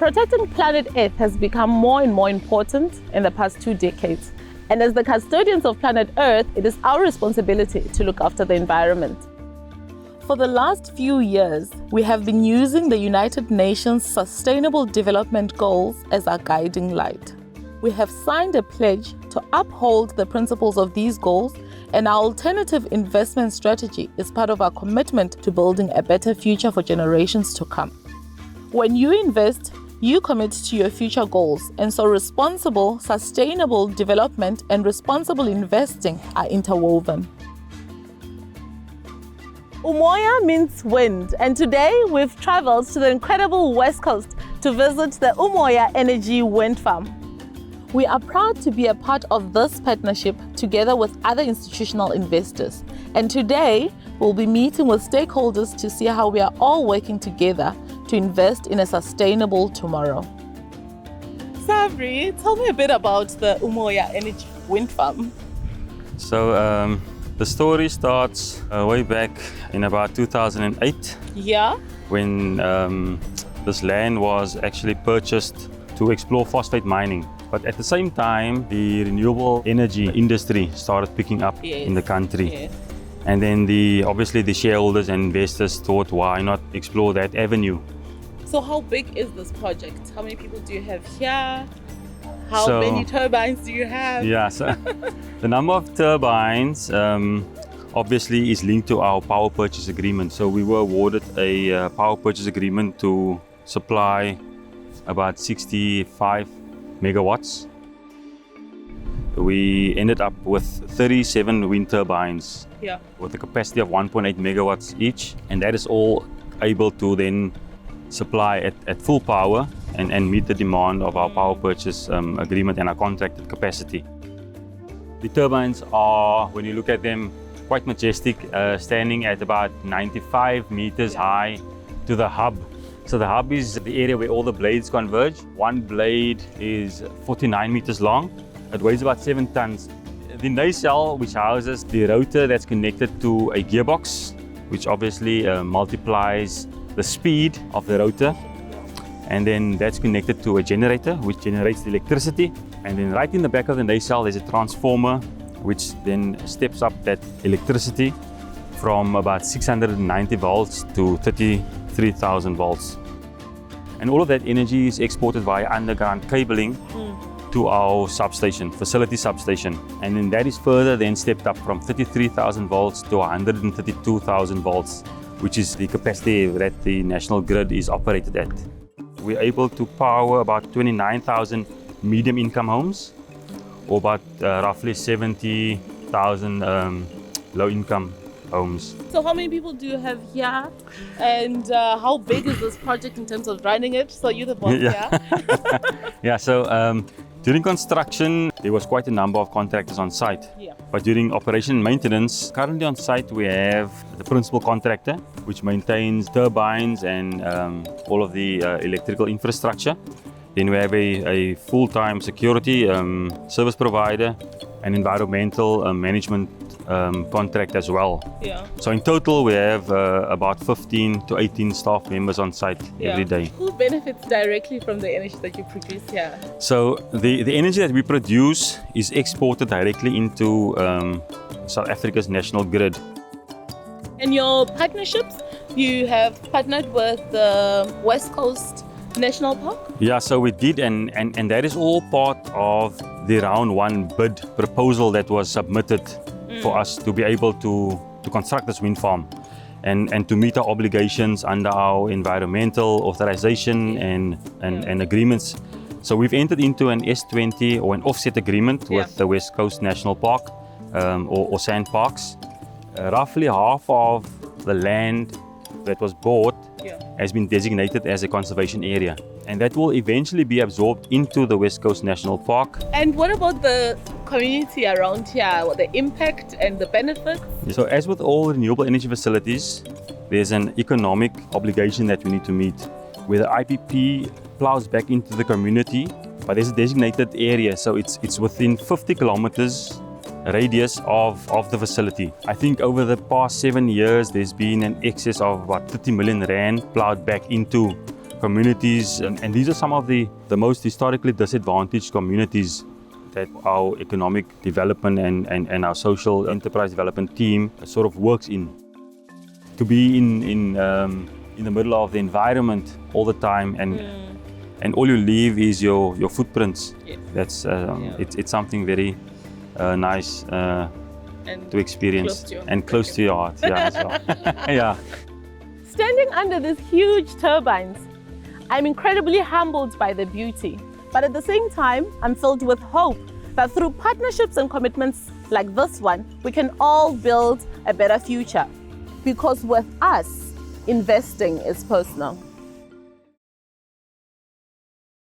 Protecting planet Earth has become more and more important in the past 2 decades. And as the custodians of planet Earth, it is our responsibility to look after the environment. For the last few years, we have been using the United Nations Sustainable Development Goals as our guiding light. We have signed a pledge to uphold the principles of these goals, and our alternative investment strategy is part of our commitment to building a better future for generations to come. When you invest, you commit to your future goals, and so responsible, sustainable development and responsible investing are interwoven. Umoya means wind, and today we've traveled to the incredible West Coast to visit the Umoya Energy Wind Farm. We are proud to be a part of this partnership together with other institutional investors, and today we'll be meeting with stakeholders to see how we are all working together to invest in a sustainable tomorrow. Sabri, tell me a bit about the Umoya Energy Wind Farm. So the story starts way back in about 2008. Yeah. When this land was actually purchased to explore phosphate mining. But at the same time, the renewable energy industry started picking up in the country. Yes. And then obviously the shareholders and investors thought, why not explore that avenue? So how big is this project? How many people do you have here? How many turbines do you have? Yeah, so the number of turbines obviously is linked to our power purchase agreement. So we were awarded a power purchase agreement to supply about 65 megawatts. We ended up with 37 wind turbines with a capacity of 1.8 megawatts each, and that is all able to then supply at full power and meet the demand of our power purchase agreement and our contracted capacity. The turbines are, when you look at them, quite majestic, standing at about 95 meters high to the hub. So the hub is the area where all the blades converge. One blade is 49 meters long. It weighs about 7 tons. The nacelle, which houses the rotor that's connected to a gearbox, which obviously multiplies the speed of the rotor. And then that's connected to a generator, which generates the electricity. And then right in the back of the nacelle, there's a transformer, which then steps up that electricity from about 690 volts to 33,000 volts. And all of that energy is exported via underground cabling to our substation, facility substation. And then that is further then stepped up from 33,000 volts to 132,000 volts, which is the capacity that the national grid is operated at. We're able to power about 29,000 medium income homes, or about roughly 70,000 low income homes. So how many people do you have here? And how big is this project in terms of running it? So you're the boss Yeah, so during construction, there was quite a number of contractors on site. But during operation and maintenance, currently on site we have the principal contractor, which maintains turbines and all of the electrical infrastructure. Then we have a full-time security service provider and environmental management contract as well. So in total we have about 15 to 18 staff members on site every day. Who benefits directly from the energy that you produce here? So the energy that we produce is exported directly into South Africa's national grid. And your partnerships, you have partnered with the West Coast National Park? Yeah, so we did, and that is all part of the round 1 bid proposal that was submitted for us to be able to construct this wind farm and to meet our obligations under our environmental authorization and agreements. So we've entered into an S20 or an offset agreement with the West Coast National Park or Sand Parks. Roughly half of the land that was bought has been designated as a conservation area, and that will eventually be absorbed into the West Coast National Park. And what about the community around here, what the impact and the benefits? So as with all renewable energy facilities, there's an economic obligation that we need to meet, where the IPP plows back into the community, but there's a designated area, so it's within 50 kilometers radius of the facility. I think over the past 7 years, there's been an excess of about 30 million rand plowed back into communities, and these are some of the most historically disadvantaged communities that our economic development and our social enterprise development team sort of works in. To be in the middle of the environment all the time, and all you leave is your footprints. Yes. That's it's something very nice to experience, close to your heart. Yeah, as well. Yeah. Standing under these huge turbines, I'm incredibly humbled by the beauty. But at the same time, I'm filled with hope that through partnerships and commitments like this one, we can all build a better future. Because with us, investing is personal.